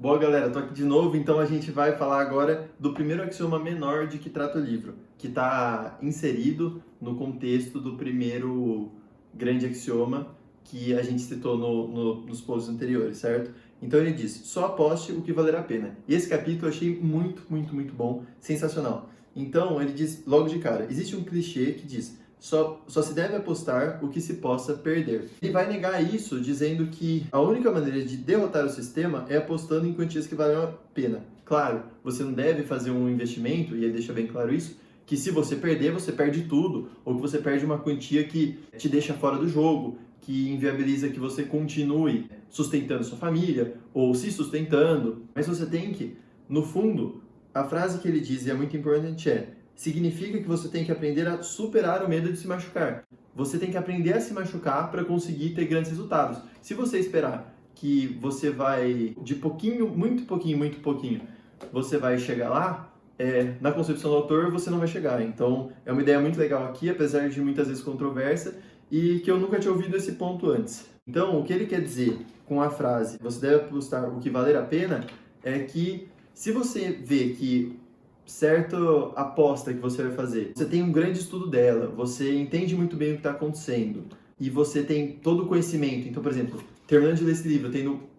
Boa, galera, tô aqui de novo, então a gente vai falar agora do primeiro axioma menor de que trata o livro, que está inserido no contexto do primeiro grande axioma que a gente citou nos posts anteriores, certo? Então ele diz, só aposte o que valer a pena. E esse capítulo eu achei muito bom, sensacional. Então ele diz logo de cara, existe um clichê que diz, só se deve apostar o que se possa perder. Ele vai negar isso dizendo que a única maneira de derrotar o sistema é apostando em quantias que valem a pena. Claro, você não deve fazer um investimento, e ele deixa bem claro isso, que se você perder, você perde tudo, ou que você perde uma quantia que te deixa fora do jogo, que inviabiliza que você continue sustentando sua família, ou se sustentando. Mas você tem que, no fundo, a frase que ele diz, e é muito importante, significa que você tem que aprender a superar o medo de se machucar. Você tem que aprender a se machucar para conseguir ter grandes resultados. Se você esperar que você vai, de pouquinho, muito pouquinho, você vai chegar lá, na concepção do autor, você não vai chegar. Então, é uma ideia muito legal aqui, apesar de muitas vezes controversa, e que eu nunca tinha ouvido esse ponto antes. Então, o que ele quer dizer com a frase, você deve apostar o que valer a pena, é que se você vê que certa aposta que você vai fazer, você tem um grande estudo dela, você entende muito bem o que está acontecendo e você tem todo o conhecimento. Então, por exemplo, terminando de ler esse livro,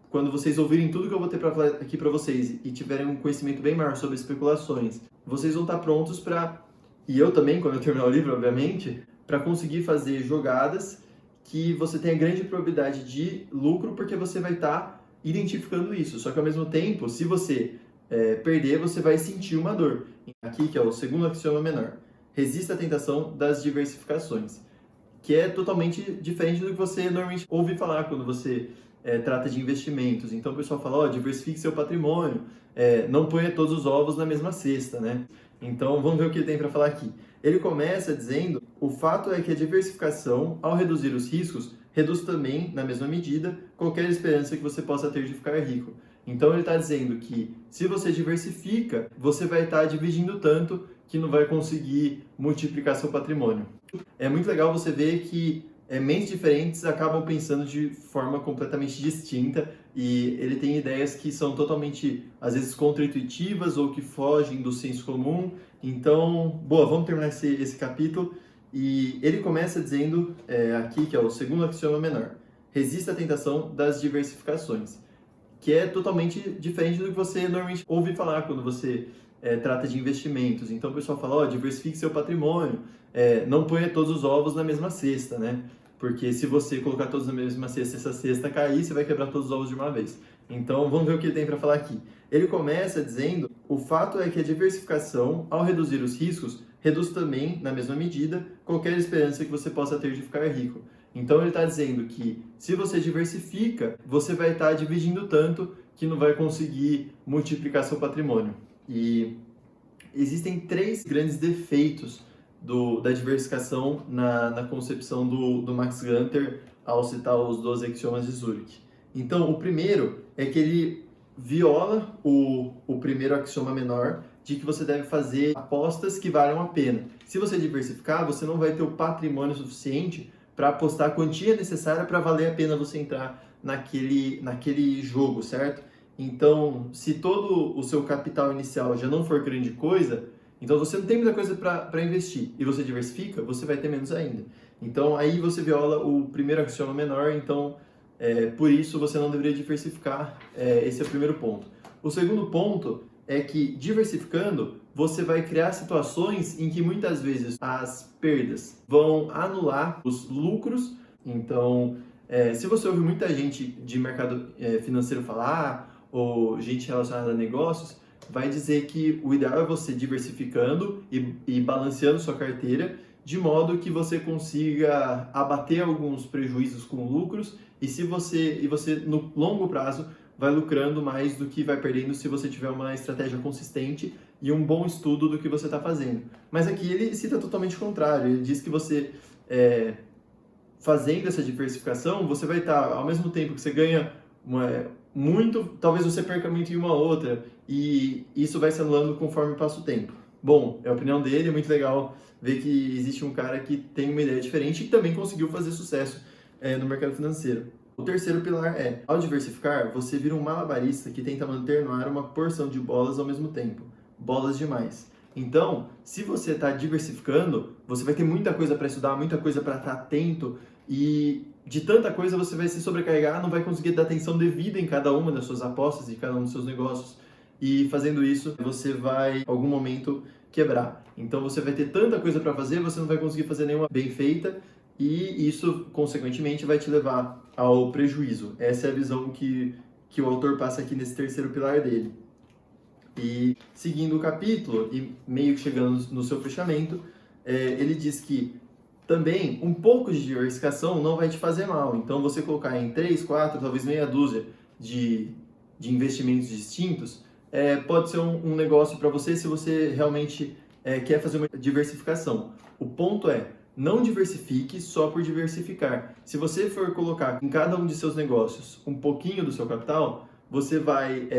quando vocês ouvirem tudo que eu vou ter para falar aqui para vocês e tiverem um conhecimento bem maior sobre especulações, vocês vão estar prontos para, e eu também, quando eu terminar o livro, obviamente, para conseguir fazer jogadas que você tenha grande probabilidade de lucro, porque você vai estar identificando isso. Só que ao mesmo tempo, se você perder, você vai sentir uma dor. Aqui, que é o segundo axioma menor. Resista à tentação das diversificações, que é totalmente diferente do que você normalmente ouve falar quando você trata de investimentos. Então o pessoal fala, diversifique seu patrimônio, não ponha todos os ovos na mesma cesta, né? Então vamos ver o que ele tem para falar aqui. Ele começa dizendo, o fato é que a diversificação, ao reduzir os riscos, reduz também, na mesma medida, qualquer esperança que você possa ter de ficar rico. Então ele está dizendo que se você diversifica, você vai estar dividindo tanto que não vai conseguir multiplicar seu patrimônio. É muito legal você ver que mentes diferentes acabam pensando de forma completamente distinta e ele tem ideias que são totalmente, às vezes, contra-intuitivas ou que fogem do senso comum. Então, vamos terminar esse capítulo. E ele começa dizendo aqui, que é o segundo axioma menor, resista à tentação das diversificações, que é totalmente diferente do que você normalmente ouve falar quando você trata de investimentos. Então o pessoal fala, diversifique seu patrimônio, não ponha todos os ovos na mesma cesta, né? Porque se você colocar todos na mesma cesta e essa cesta cair, você vai quebrar todos os ovos de uma vez. Então vamos ver o que ele tem para falar aqui. Ele começa dizendo, o fato é que a diversificação, ao reduzir os riscos, reduz também, na mesma medida, qualquer esperança que você possa ter de ficar rico. Então ele está dizendo que se você diversifica, você vai estar dividindo tanto que não vai conseguir multiplicar seu patrimônio. E existem três grandes defeitos da diversificação na concepção do Max Gunther ao citar os 12 axiomas de Zurich. Então, o primeiro é que ele viola o primeiro axioma menor de que você deve fazer apostas que valham a pena. Se você diversificar, você não vai ter o patrimônio suficiente para apostar a quantia necessária para valer a pena você entrar naquele jogo, certo? Então, se todo o seu capital inicial já não for grande coisa, então você não tem muita coisa para investir e você diversifica, você vai ter menos ainda. Então, aí você viola o primeiro axioma menor, então, por isso você não deveria diversificar, esse é o primeiro ponto. O segundo ponto é que, diversificando, você vai criar situações em que muitas vezes as perdas vão anular os lucros. Então, se você ouve muita gente de mercado financeiro falar, ou gente relacionada a negócios, vai dizer que o ideal é você diversificando e balanceando sua carteira, de modo que você consiga abater alguns prejuízos com lucros e você no longo prazo vai lucrando mais do que vai perdendo se você tiver uma estratégia consistente e um bom estudo do que você está fazendo. Mas aqui ele cita totalmente o contrário, ele diz que você, fazendo essa diversificação, você vai estar, ao mesmo tempo que você ganha muito, talvez você perca muito em uma outra, e isso vai se anulando conforme passa o tempo. Bom, é a opinião dele, é muito legal ver que existe um cara que tem uma ideia diferente e que também conseguiu fazer sucesso no mercado financeiro. O terceiro pilar é, ao diversificar, você vira um malabarista que tenta manter no ar uma porção de bolas ao mesmo tempo. Bolas demais. Então, se você está diversificando, você vai ter muita coisa para estudar, muita coisa para estar atento e de tanta coisa você vai se sobrecarregar, não vai conseguir dar atenção devida em cada uma das suas apostas, em cada um dos seus negócios. E fazendo isso, você vai, em algum momento, quebrar. Então, você vai ter tanta coisa para fazer, você não vai conseguir fazer nenhuma bem feita e isso, consequentemente, vai te levar ao prejuízo. Essa é a visão que o autor passa aqui nesse terceiro pilar dele. E seguindo o capítulo, e meio que chegando no seu fechamento, ele diz que também um pouco de diversificação não vai te fazer mal. Então, você colocar em 3, 4, talvez meia dúzia de investimentos distintos, pode ser um negócio para você se você realmente quer fazer uma diversificação. O ponto é, não diversifique só por diversificar. Se você for colocar em cada um de seus negócios um pouquinho do seu capital, você vai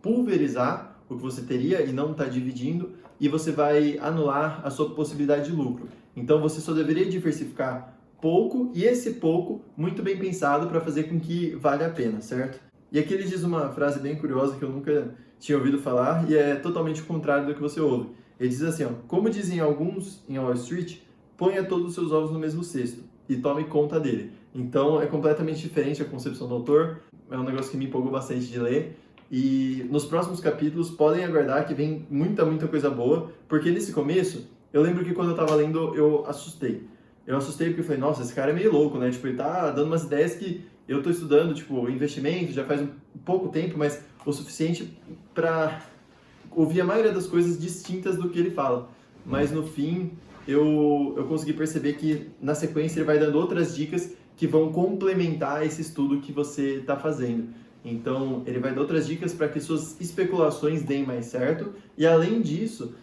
pulverizar o que você teria e não está dividindo, e você vai anular a sua possibilidade de lucro. Então você só deveria diversificar pouco, e esse pouco muito bem pensado para fazer com que valha a pena, certo? E aqui ele diz uma frase bem curiosa que eu nunca tinha ouvido falar e é totalmente o contrário do que você ouve. Ele diz assim, ó, como dizem alguns em Wall Street, ponha todos os seus ovos no mesmo cesto e tome conta dele. Então é completamente diferente a concepção do autor, é um negócio que me empolgou bastante de ler. E nos próximos capítulos podem aguardar que vem muita coisa boa, porque nesse começo, eu lembro que quando eu tava lendo, eu assustei. Eu assustei porque eu falei, nossa, esse cara é meio louco, né? Tipo, ele tá dando umas ideias que eu tô estudando, tipo, investimento já faz um pouco tempo, mas o suficiente para ouvir a maioria das coisas distintas do que ele fala. Mas no fim, eu consegui perceber que na sequência ele vai dando outras dicas que vão complementar esse estudo que você está fazendo. Então, ele vai dar outras dicas para que suas especulações deem mais certo. E, além disso,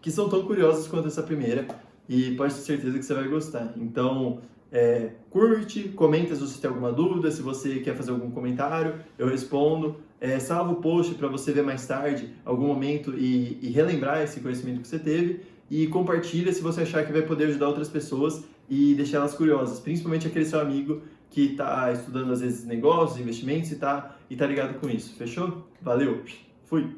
que são tão curiosas quanto essa primeira. E pode ter certeza que você vai gostar. Então, curte, comenta se você tem alguma dúvida, se você quer fazer algum comentário, eu respondo. Salva o post para você ver mais tarde, algum momento, e relembrar esse conhecimento que você teve. E compartilha se você achar que vai poder ajudar outras pessoas e deixar elas curiosas, principalmente aquele seu amigo que está estudando às vezes negócios, investimentos e tá ligado com isso. Fechou? Valeu! Fui!